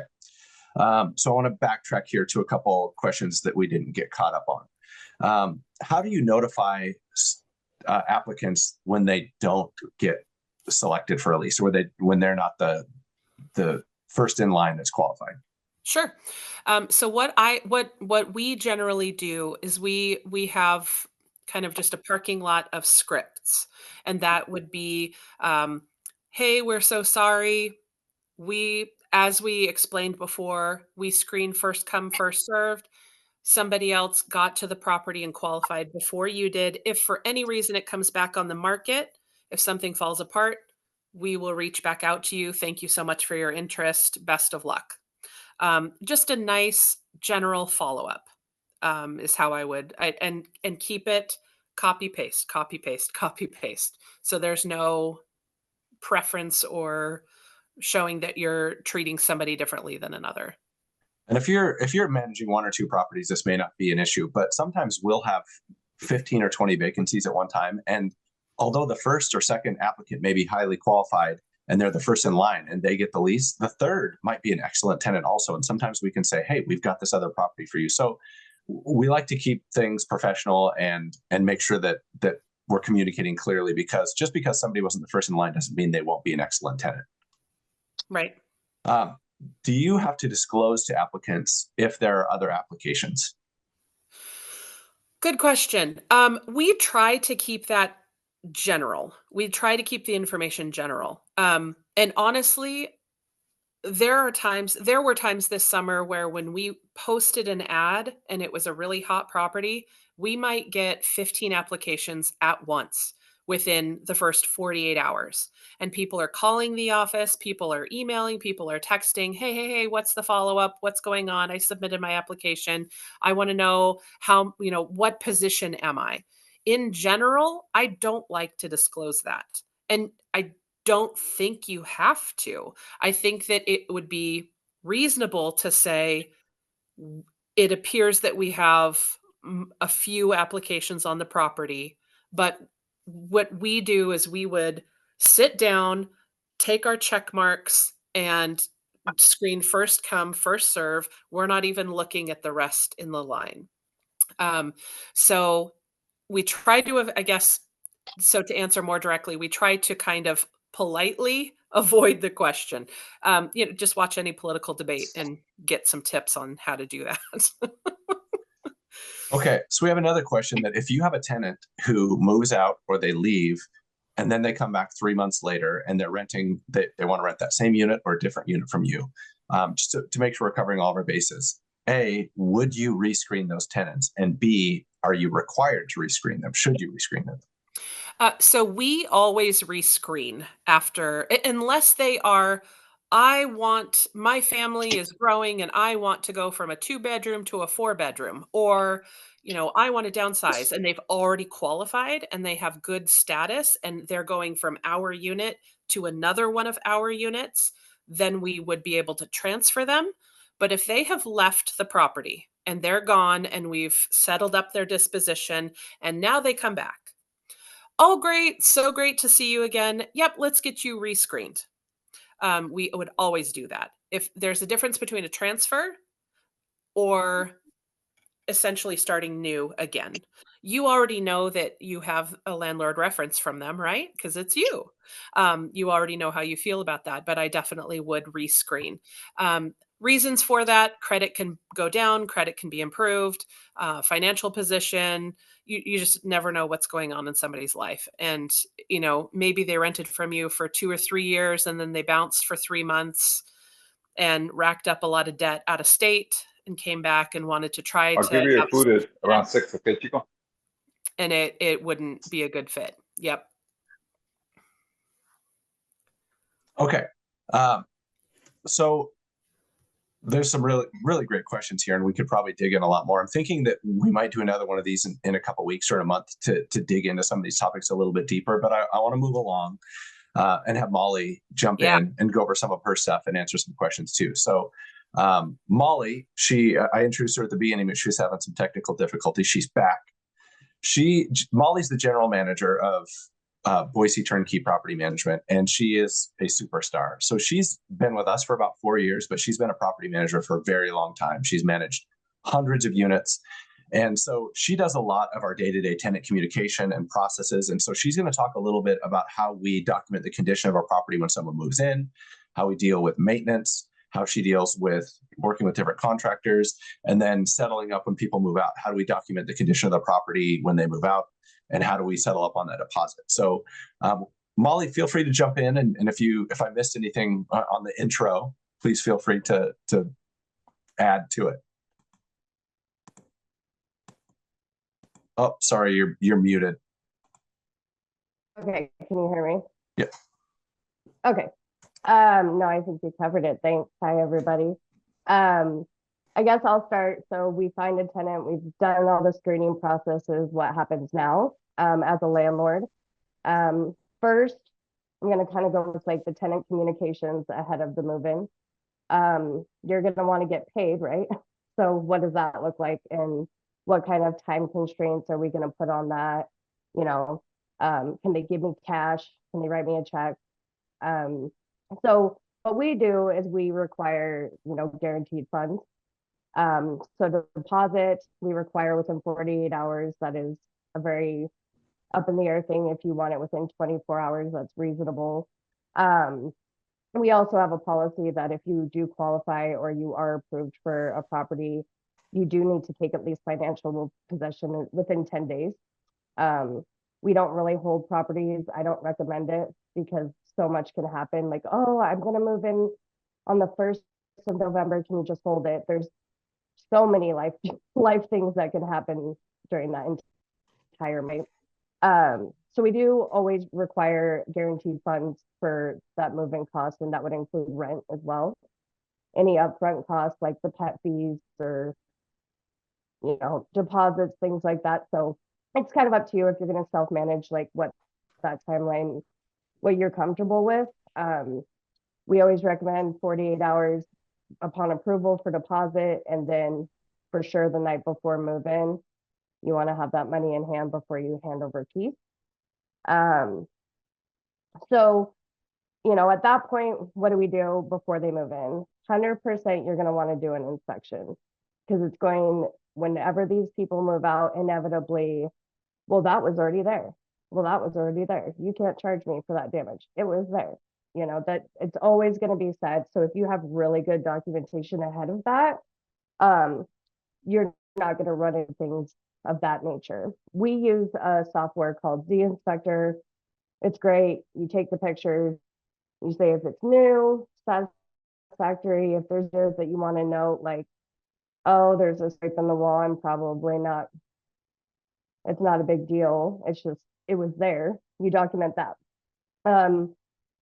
So I want to backtrack here to a couple questions that we didn't get caught up on. How do you notify applicants when they don't get selected for a lease, or when they're not the first in line that's qualified? Sure. So what we generally do is we have kind of just a parking lot of scripts, and that would be, hey, we're so sorry. As we explained before, we screen first come, first served. Somebody else got to the property and qualified before you did. If for any reason it comes back on the market, if something falls apart, we will reach back out to you. Thank you so much for your interest. Best of luck. Just a nice general follow-up is how I would, and keep it copy paste, copy paste, copy paste. So there's no preference or showing that you're treating somebody differently than another. And if you're managing 1 or 2 properties, this may not be an issue, but sometimes we'll have 15 or 20 vacancies at one time. And although the first or second applicant may be highly qualified and they're the first in line and they get the lease, the third might be an excellent tenant also. And sometimes we can say, hey, we've got this other property for you. So we like to keep things professional and make sure that we're communicating clearly, because just because somebody wasn't the first in line doesn't mean they won't be an excellent tenant. Right. Do you have to disclose to applicants if there are other applications? Good question. We try to keep that general. We try to keep the information general. And honestly, there were times this summer where when we posted an ad and it was a really hot property, we might get 15 applications at once within the first 48 hours. And people are calling the office, people are emailing, people are texting, hey, what's the follow-up? What's going on? I submitted my application. I want to know what position am I? In general, I don't like to disclose that. And I don't think you have to. I think that it would be reasonable to say, it appears that we have a few applications on the property, but what we do is we would sit down, take our check marks, and screen first come, first serve. We're not even looking at the rest in the line. So we try to, I guess, so to answer more directly, we try to kind of politely avoid the question. Just watch any political debate and get some tips on how to do that. Okay, so we have another question that if you have a tenant who moves out or they leave, and then they come back 3 months later and they're renting, they want to rent that same unit or a different unit from you, just to make sure we're covering all of our bases. A, would you rescreen those tenants? And B, are you required to rescreen them? Should you rescreen them? So we always rescreen after, unless they are, my family is growing and I want to go from a 2-bedroom to a 4-bedroom, or, I want to downsize and they've already qualified and they have good status and they're going from our unit to another one of our units, then we would be able to transfer them. But if they have left the property and they're gone and we've settled up their disposition and now they come back, oh, great. So great to see you again. Yep, let's get you rescreened. We would always do that. If there's a difference between a transfer or essentially starting new again. You already know that you have a landlord reference from them, right? Because it's you. You already know how you feel about that, but I definitely would rescreen. Reasons for that: credit can go down, credit can be improved, financial position. You just never know what's going on in somebody's life. And, maybe they rented from you for 2 or 3 years and then they bounced for 3 months and racked up a lot of debt out of state and came back and wanted to try I'll to give you your have food at around 6, okay, Chico? and it wouldn't be a good fit. Yep. Okay. So there's some really, really great questions here, and we could probably dig in a lot more. I'm thinking that we might do another one of these in a couple of weeks or a month to dig into some of these topics a little bit deeper, but I want to move along and have Molly jump in and go over some of her stuff and answer some questions too. So Molly, I introduced her at the beginning, but she was having some technical difficulties. She's back. Molly's the general manager of Boise Turnkey Property Management, and she is a superstar. So she's been with us for about 4 years, but she's been a property manager for a very long time. She's managed hundreds of units. And so she does a lot of our day-to-day tenant communication and processes. And so she's going to talk a little bit about how we document the condition of our property when someone moves in, how we deal with maintenance, how she deals with working with different contractors, and then settling up when people move out. How do we document the condition of the property when they move out, and how do we settle up on that deposit? So Molly, feel free to jump in. And if I missed anything on the intro, please feel free to add to it. Oh, sorry, you're muted. Okay, can you hear me? Yeah. Okay. No, I think you covered it. Thanks. Hi, everybody. I guess I'll start. So we find a tenant, we've done all the screening processes. What happens now as a landlord? First, I'm going to kind of go with like the tenant communications ahead of the move-in. You're going to want to get paid, right? So what does that look like, and what kind of time constraints are we going to put on that? Can they give me cash? Can they write me a check? So what we do is we require, guaranteed funds. So the deposit we require within 48 hours. That is a very up in the air thing. If you want it within 24 hours, that's reasonable. We also have a policy that if you do qualify or you are approved for a property, you do need to take at least financial possession within 10 days. We don't really hold properties. I don't recommend it because so much can happen. Like, oh, I'm going to move in on the 1st of November. Can you just hold it? There's so many life things that can happen during that entire May. So we do always require guaranteed funds for that move-in cost, and that would include rent as well. Any upfront costs like the pet fees or deposits, things like that. So it's kind of up to you if you're going to self-manage, like what that timeline, what you're comfortable with. We always recommend 48 hours upon approval for deposit, and then for sure the night before move-in, you want to have that money in hand before you hand over keys. So, at that point, what do we do before they move in? 100% you're going to want to do an inspection, because whenever these people move out, inevitably, well, that was already there. well, that was already there. You can't charge me for that damage. It was there. You know, that it's always going to be said. So if you have really good documentation ahead of that, you're not going to run into things of that nature. We use a software called Z Inspector. It's great. You take the pictures, you say if it's new, satisfactory, if there's this that you want to note, like, oh, there's a scrape in the wall, I'm probably not, it's not a big deal. It's just, it was there. You document that.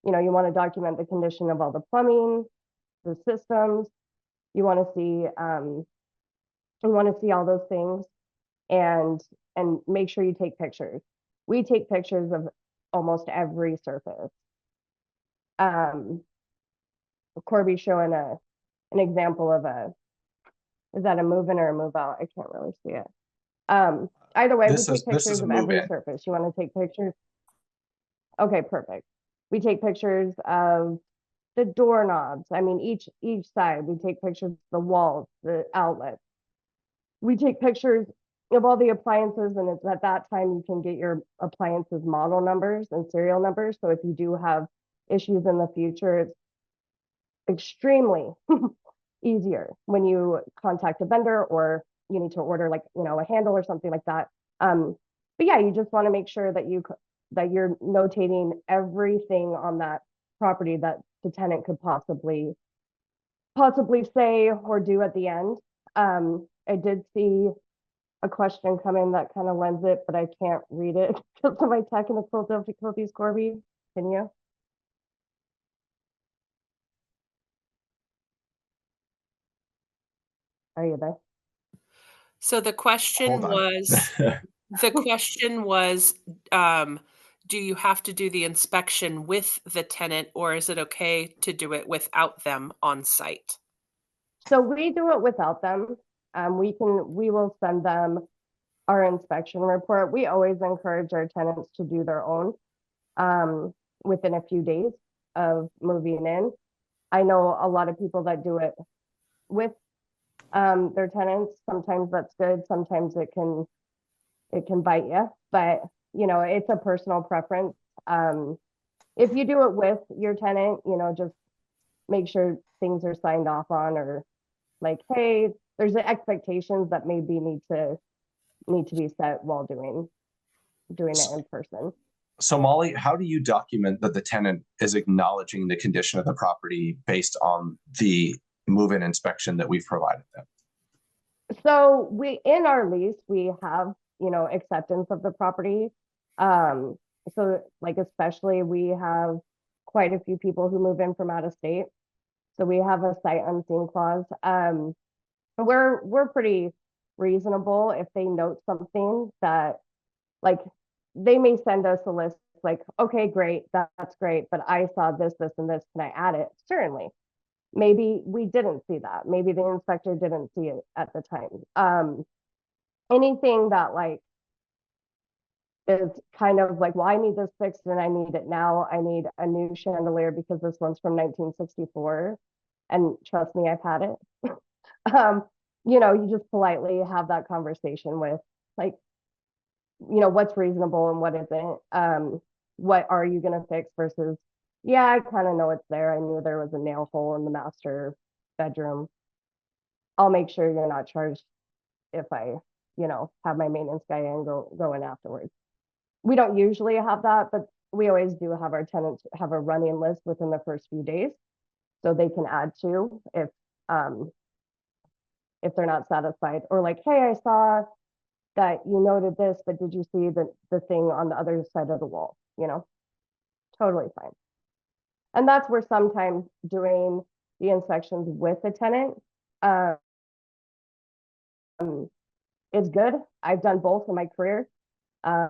You know, you want to document the condition of all the plumbing, the systems. You want to see, all those things, and make sure you take pictures. We take pictures of almost every surface. Corby's showing an example of is that a move in or a move out? I can't really see it. Either way, we take pictures of every surface. You want to take pictures? Okay, perfect. We take pictures of the doorknobs. I mean, each side. We take pictures of the walls, the outlets. We take pictures of all the appliances, and it's at that time you can get your appliances model numbers and serial numbers. So if you do have issues in the future, it's extremely easier when you contact a vendor or you need to order, like, you know, a handle or something like that. But yeah, you just want to make sure that you're notating everything on that property that the tenant could possibly say or do at the end. I did see a question come in that kind of lends it, but I can't read it because of my technical difficulties. Corby, can you? Are you there? So the question was, do you have to do the inspection with the tenant, or is it okay to do it without them on site? So we do it without them. We will send them our inspection report. We always encourage our tenants to do their own within a few days of moving in. I know a lot of people that do it with their tenants. Sometimes that's good. Sometimes it can bite you, but you know, it's a personal preference. If you do it with your tenant, you know, just make sure things are signed off on, or like, hey, there's expectations that maybe need to be set while doing it in person. So Molly, how do you document that the tenant is acknowledging the condition of the property based on the move-in inspection that we've provided them? So in our lease, we have, you know, acceptance of the property. So like, especially we have quite a few people who move in from out of state. So we have a sight unseen clause. We're pretty reasonable if they note something that, like, they may send us a list like, okay, great, that's great, but I saw this, this, and this, can I add it? Certainly. Maybe we didn't see that. Maybe the inspector didn't see it at the time. Anything that, like, is kind of like, well, I need this fixed and I need it now. I need a new chandelier because this one's from 1964. And trust me, I've had it. You know, you just politely have that conversation with, like, you know, what's reasonable and what isn't. What are you going to fix versus, yeah, I kind of know it's there. I knew there was a nail hole in the master bedroom. I'll make sure you're not charged if I, you know, have my maintenance guy in go in afterwards. We don't usually have that, but we always do have our tenants have a running list within the first few days, so they can add to if they're not satisfied, or like, hey, I saw that you noted this, but did you see the thing on the other side of the wall? You know, totally fine. And that's where sometimes doing the inspections with the tenant is good. I've done both in my career. I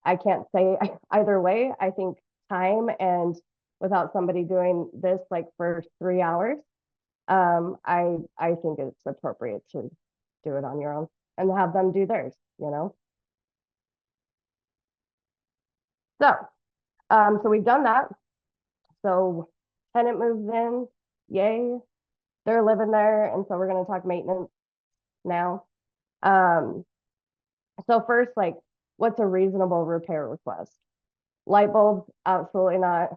can't say either way. I think time, and without somebody doing this like for 3 hours, I think it's appropriate to do it on your own and have them do theirs, you know? So, so we've done that. So tenant moves in, yay, they're living there. And so we're going to talk maintenance now. So first, like, what's a reasonable repair request? Light bulbs, absolutely not.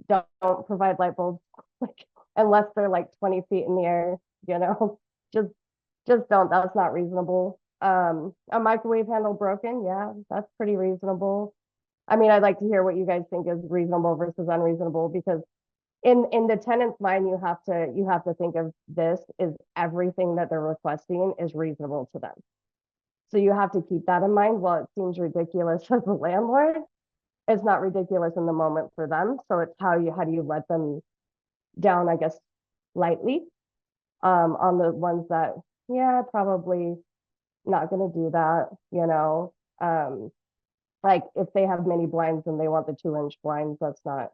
Don't provide light bulbs like unless they're like 20 feet in the air, you know, just don't. That's not reasonable. A microwave handle broken, yeah, that's pretty reasonable. I mean, I'd like to hear what you guys think is reasonable versus unreasonable, because in the tenant's mind, you have to think of this is everything that they're requesting is reasonable to them. So you have to keep that in mind. While it seems ridiculous as a landlord, it's not ridiculous in the moment for them. So it's how do you let them down, I guess, lightly, on the ones that, yeah, probably not going to do that, you know. Like if they have mini blinds and they want the 2-inch blinds, that's not,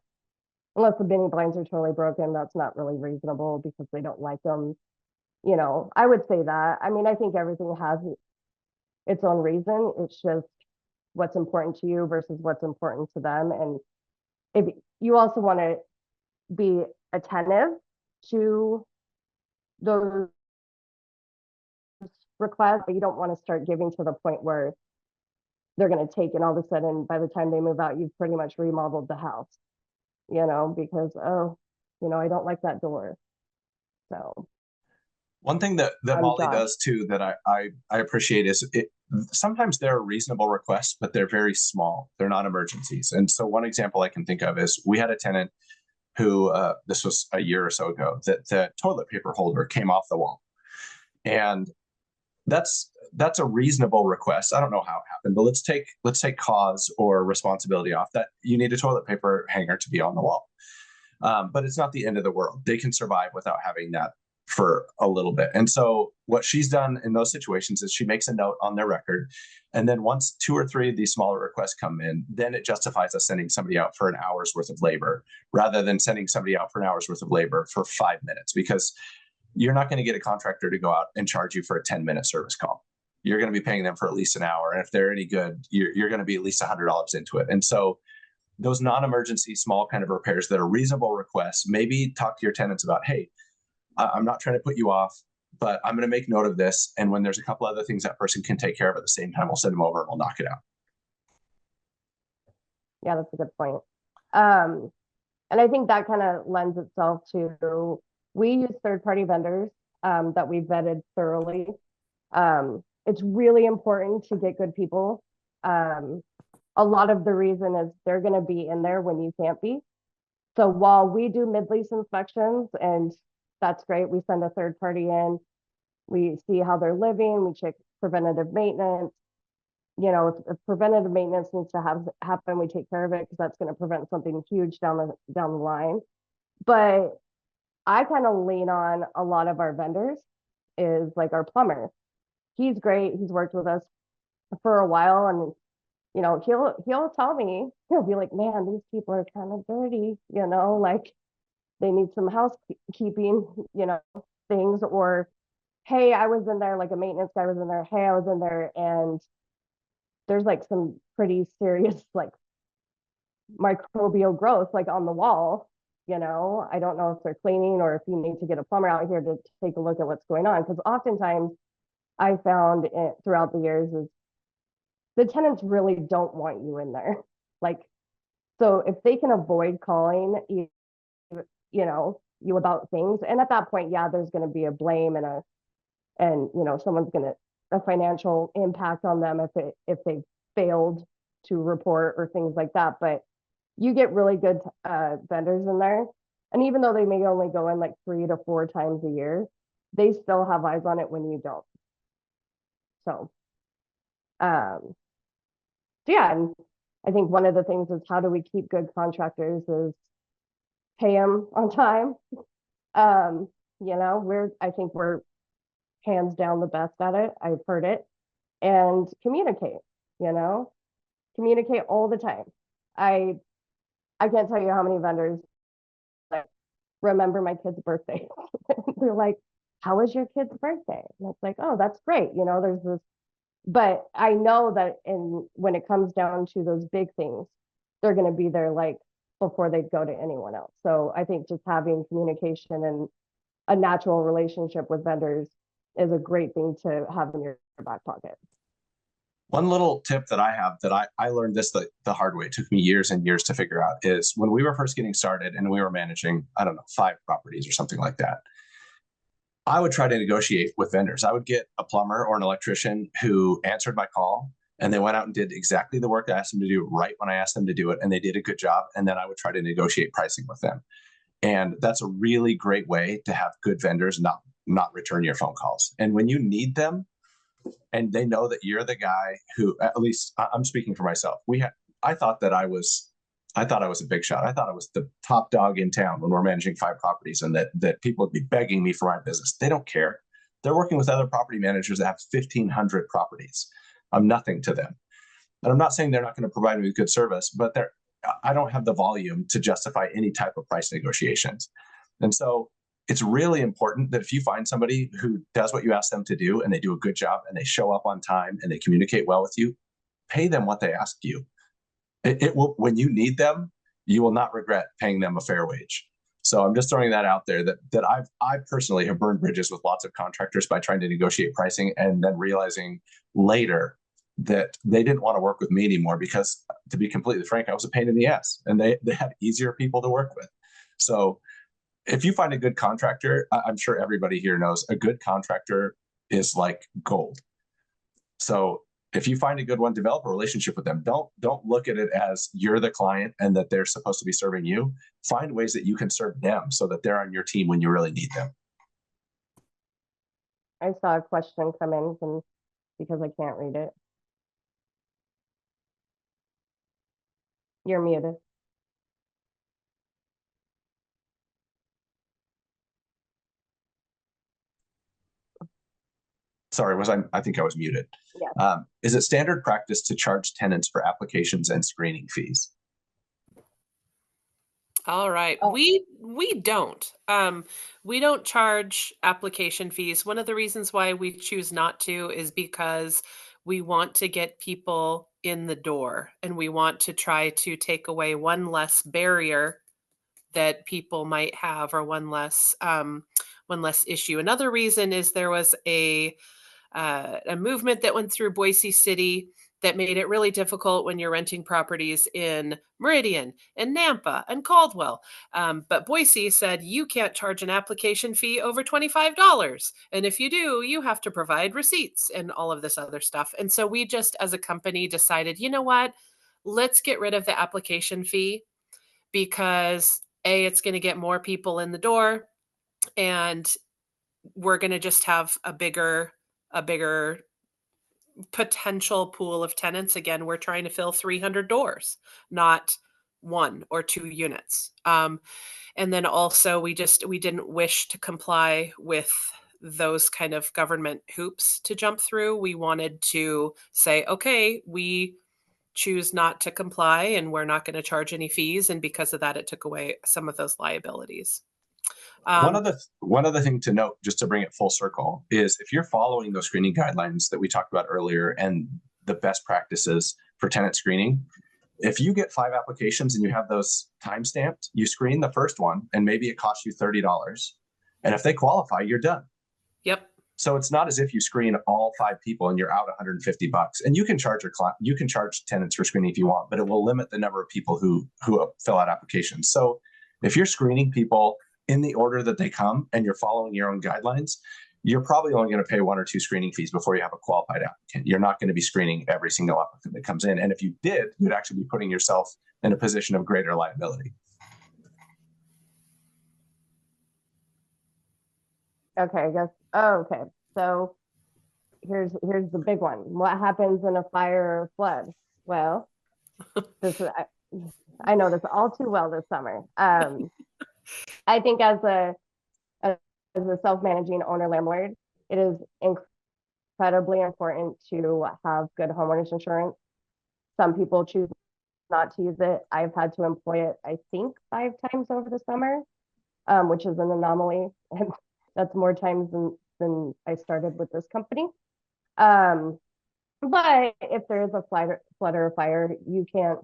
unless the mini blinds are totally broken, that's not really reasonable because they don't like them. You know, I would say that. I mean, I think everything has its own reason. It's just what's important to you versus what's important to them. And if you also want to be attentive to those requests, but you don't want to start giving to the point where they're going to take, and all of a sudden, by the time they move out, you've pretty much remodeled the house, you know, because, oh, you know, I don't like that door. So one thing that Molly does too that I appreciate is sometimes there are reasonable requests, but they're very small. They're not emergencies. And so one example I can think of is we had a tenant who, this was a year or so ago, that the toilet paper holder came off the wall. And that's a reasonable request. I don't know how it happened, but let's take cause or responsibility off that. You need a toilet paper hanger to be on the wall. But it's not the end of the world. They can survive without having that for a little bit. And so what she's done in those situations is she makes a note on their record. And then once 2 or 3 of these smaller requests come in, then it justifies us sending somebody out for an hour's worth of labor rather than sending somebody out for an hour's worth of labor for 5 minutes, because you're not going to get a contractor to go out and charge you for a 10-minute service call. You're going to be paying them for at least an hour. And if they're any good, you're going to be at least $100 into it. And so those non-emergency small kind of repairs that are reasonable requests, maybe talk to your tenants about, hey, I'm not trying to put you off, but I'm going to make note of this. And when there's a couple other things that person can take care of at the same time, we'll send them over and we'll knock it out. Yeah, that's a good point. And I think that kind of lends itself to, we use third-party vendors that we vetted thoroughly. It's really important to get good people. A lot of the reason is they're going to be in there when you can't be. So while we do mid-lease inspections, and that's great, we send a third party in, we see how they're living, we check preventative maintenance. You know, if preventative maintenance needs to happen, we take care of it because that's going to prevent something huge down the line. But I kind of lean on a lot of our vendors is like our plumber. He's great. He's worked with us for a while, and you know, he'll tell me, he'll be like, man, these people are kind of dirty, you know, like they need some housekeeping, you know, things. Or, hey, I was in there, like a maintenance guy was in there. Hey, I was in there and there's like some pretty serious like microbial growth like on the wall. You know, I don't know if they're cleaning or if you need to get a plumber out here to take a look at what's going on. Because oftentimes I found throughout the years is the tenants really don't want you in there. Like, so if they can avoid calling you know, you about things, and at that point, yeah, there's going to be a blame and you know, someone's going to, a financial impact on them if they failed to report or things like that. But you get really good vendors in there, and even though they may only go in like 3 to 4 times a year, they still have eyes on it when you don't. So yeah, and I think one of the things is how do we keep good contractors is pay them on time. You know, I think we're hands down the best at it. I've heard it. And communicate, you know, communicate all the time. I can't tell you how many vendors like remember my kid's birthday. They're like, how was your kid's birthday? And it's like, oh, that's great. You know, there's this, but I know that when it comes down to those big things, they're going to be there like before they go to anyone else. So I think just having communication and a natural relationship with vendors is a great thing to have in your back pocket. One little tip that I have that I learned this the hard way, it took me years and years to figure out, is when we were first getting started and we were managing, I don't know, 5 properties or something like that, I would try to negotiate with vendors. I would get a plumber or an electrician who answered my call and they went out and did exactly the work I asked them to do right when I asked them to do it. And they did a good job. And then I would try to negotiate pricing with them. And that's a really great way to have good vendors not return your phone calls. And when you need them and they know that you're the guy who, at least I'm speaking for myself, I thought I was a big shot. I thought I was the top dog in town when we're managing 5 properties, and that people would be begging me for my business. They don't care. They're working with other property managers that have 1,500 properties. I'm nothing to them. And I'm not saying they're not going to provide me with good service, but I don't have the volume to justify any type of price negotiations. And so it's really important that if you find somebody who does what you ask them to do and they do a good job and they show up on time and they communicate well with you, pay them what they ask you. It will, when you need them, you will not regret paying them a fair wage. So I'm just throwing that out there that I personally have burned bridges with lots of contractors by trying to negotiate pricing and then realizing later that they didn't want to work with me anymore because, to be completely frank, I was a pain in the ass and they had easier people to work with. So if you find a good contractor, I'm sure everybody here knows a good contractor is like gold. So if you find a good one, develop a relationship with them. Don't look at it as you're the client and that they're supposed to be serving you. Find ways that you can serve them so that they're on your team when you really need them. I saw a question come in because I can't read it. You're muted. Sorry, I think I was muted. Yeah. Is it standard practice to charge tenants for applications and screening fees? All right. Oh. We don't. We don't charge application fees. One of the reasons why we choose not to is because we want to get people in the door and we want to try to take away one less barrier that people might have, or one less issue. Another reason is there was a movement that went through Boise City that made it really difficult when you're renting properties in Meridian and Nampa and Caldwell. But Boise said you can't charge an application fee over $25. And if you do, you have to provide receipts and all of this other stuff. And so we just, as a company, decided, you know what? Let's get rid of the application fee because A, it's going to get more people in the door, and we're going to just have a bigger potential pool of tenants. Again, we're trying to fill 300 doors, not 1 or 2 units. And then also we didn't wish to comply with those kind of government hoops to jump through. We wanted to say, okay, we choose not to comply and we're not going to charge any fees. And because of that, it took away some of those liabilities. One other thing to note, just to bring it full circle, is if you're following those screening guidelines that we talked about earlier and the best practices for tenant screening, if you get 5 applications and you have those time stamped, you screen the first one and maybe it costs you $30. And if they qualify, you're done. Yep. So it's not as if you screen all 5 people and you're out $150. And you can charge tenants for screening if you want, but it will limit the number of people who fill out applications. So if you're screening people in the order that they come and you're following your own guidelines, you're probably only going to pay 1 or 2 screening fees before you have a qualified applicant. You're not going to be screening every single applicant that comes in. And if you did, you'd actually be putting yourself in a position of greater liability. Okay, I guess. Oh, okay. So here's the big one. What happens in a fire or flood? Well, I know this all too well this summer. I think as a self-managing owner landlord, it is incredibly important to have good homeowners insurance. Some people choose not to use it. I've had to employ it, I think, 5 times over the summer, which is an anomaly. And that's more times than I started with this company. But if there is a flood or a fire, you can't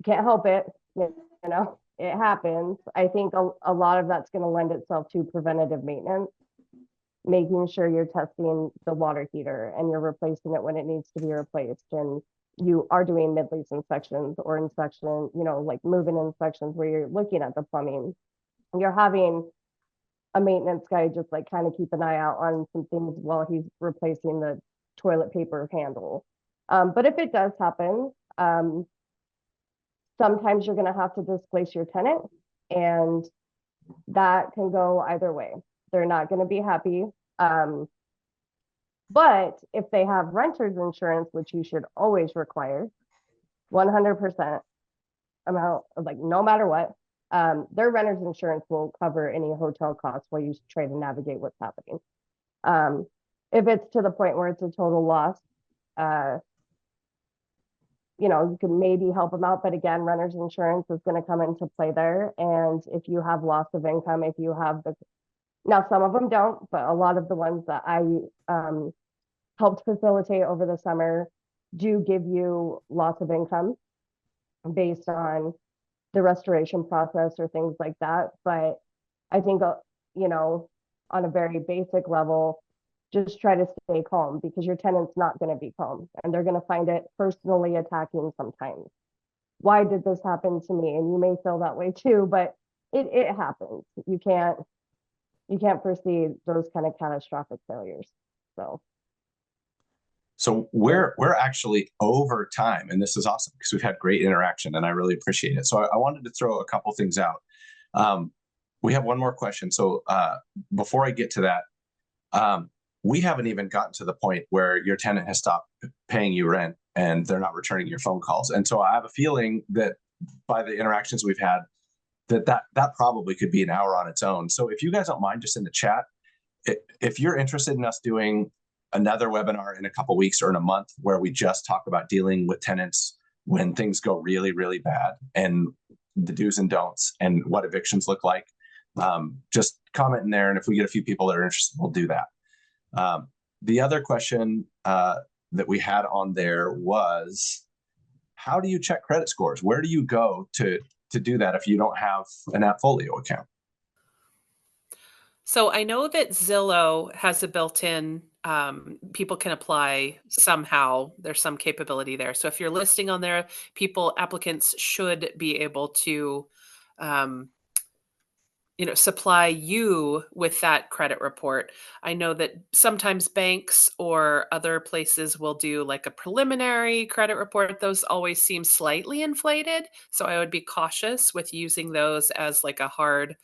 help it. You know, it happens. I think a lot of that's going to lend itself to preventative maintenance. making sure you're testing the water heater and you're replacing it when it needs to be replaced. And you are doing mid-lease inspections or inspection, like move-in inspections where you're looking at the plumbing. You're having a maintenance guy just like kind of keep an eye out on some things while he's replacing the toilet paper handle. But if it does happen, sometimes you're going to have to displace your tenant, and that can go either way. They're not going to be happy. But if they have renter's insurance, which you should always require, 100% amount of, like, no matter what, their renter's insurance will cover any hotel costs while you try to navigate what's happening. If it's to the point where it's a total loss, you can maybe help them out, but again, renter's insurance is going to come into play there. And if you have loss of income, if you have now some of them don't, but a lot of the ones that I helped facilitate over the summer do give you loss of income based on the restoration process or things like that. But I think, on a very basic level, just try to stay calm, because your tenant's not going to be calm and they're going to find it personally attacking sometimes. Why did this happen to me? And you may feel that way too, but it happens. You can't foresee those kind of catastrophic failures. So we're actually over time, and this is awesome because we've had great interaction and I really appreciate it. So I wanted to throw a couple things out. We have one more question. So before I get to that, we haven't even gotten to the point where your tenant has stopped paying you rent and they're not returning your phone calls. And so I have a feeling that by the interactions we've had, that probably could be an hour on its own. So if you guys don't mind, just in the chat, if you're interested in us doing another webinar in a couple weeks or in a month where we just talk about dealing with tenants when things go really, really bad and the do's and don'ts and what evictions look like, just comment in there. And if we get a few people that are interested, we'll do that. The other question that we had on there was, how do you check credit scores? Where do you go to do that if you don't have an AppFolio account? So I know that Zillow has a built-in, people can apply somehow. There's some capability there. So if you're listing on there, applicants should be able to, supply you with that credit report. I know that sometimes banks or other places will do like a preliminary credit report. Those always seem slightly inflated. So I would be cautious with using those as like a hard,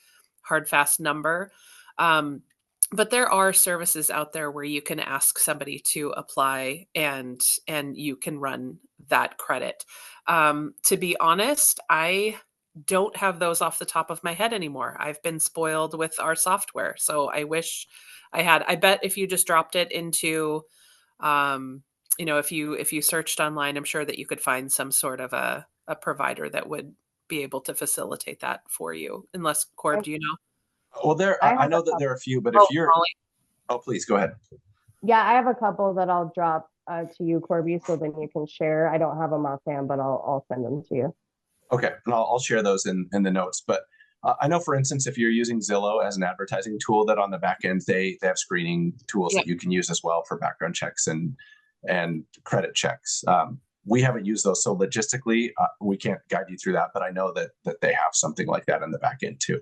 fast number. But there are services out there where you can ask somebody to apply and you can run that credit. To be honest, I don't have those off the top of my head anymore. I've been spoiled with our software. So I wish I had. I bet if you just dropped it into, if you searched online, I'm sure that you could find some sort of a provider that would be able to facilitate that for you. Unless, Corb, do you know? Well, I know that there are a few, but if you're, please go ahead. Yeah, I have a couple that I'll drop to you, Corby, so then you can share. I don't have them offhand, but I'll send them to you. Okay, and I'll share those in the notes. But I know, for instance, if you're using Zillow as an advertising tool, that on the back end they have screening tools that you can use as well for background checks and credit checks. We haven't used those, so logistically we can't guide you through that. But I know that they have something like that in the back end too.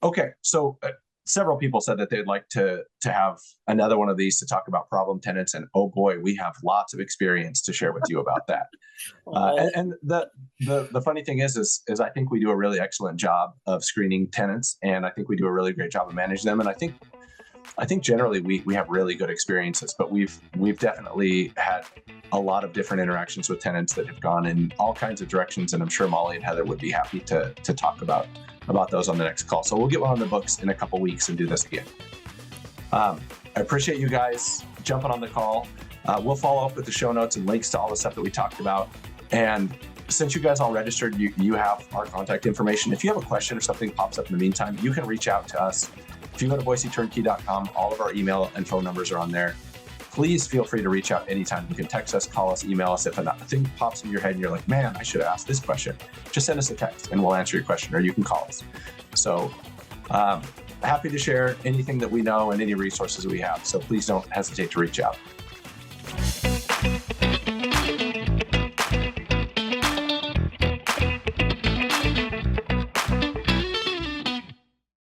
Okay, so several people said that they'd like to have another one of these to talk about problem tenants, and oh boy, we have lots of experience to share with you about that. And the funny thing is I think we do a really excellent job of screening tenants, and I think we do a really great job of managing them. And I think generally we have really good experiences, but we've definitely had a lot of different interactions with tenants that have gone in all kinds of directions, and I'm sure Molly and Heather would be happy to talk about those on the next call. So we'll get one on the books in a couple weeks and do this again. I appreciate you guys jumping on the call. We'll follow up with the show notes and links to all the stuff that we talked about. And since you guys all registered, you have our contact information. If you have a question or something pops up in the meantime, you can reach out to us. If you go to boiseturnkey.com, all of our email and phone numbers are on there. Please feel free to reach out anytime. You can text us, call us, email us. If a thing pops in your head and you're like, man, I should have asked this question, just send us a text and we'll answer your question, or you can call us. So Happy to share anything that we know and any resources we have. So please don't hesitate to reach out.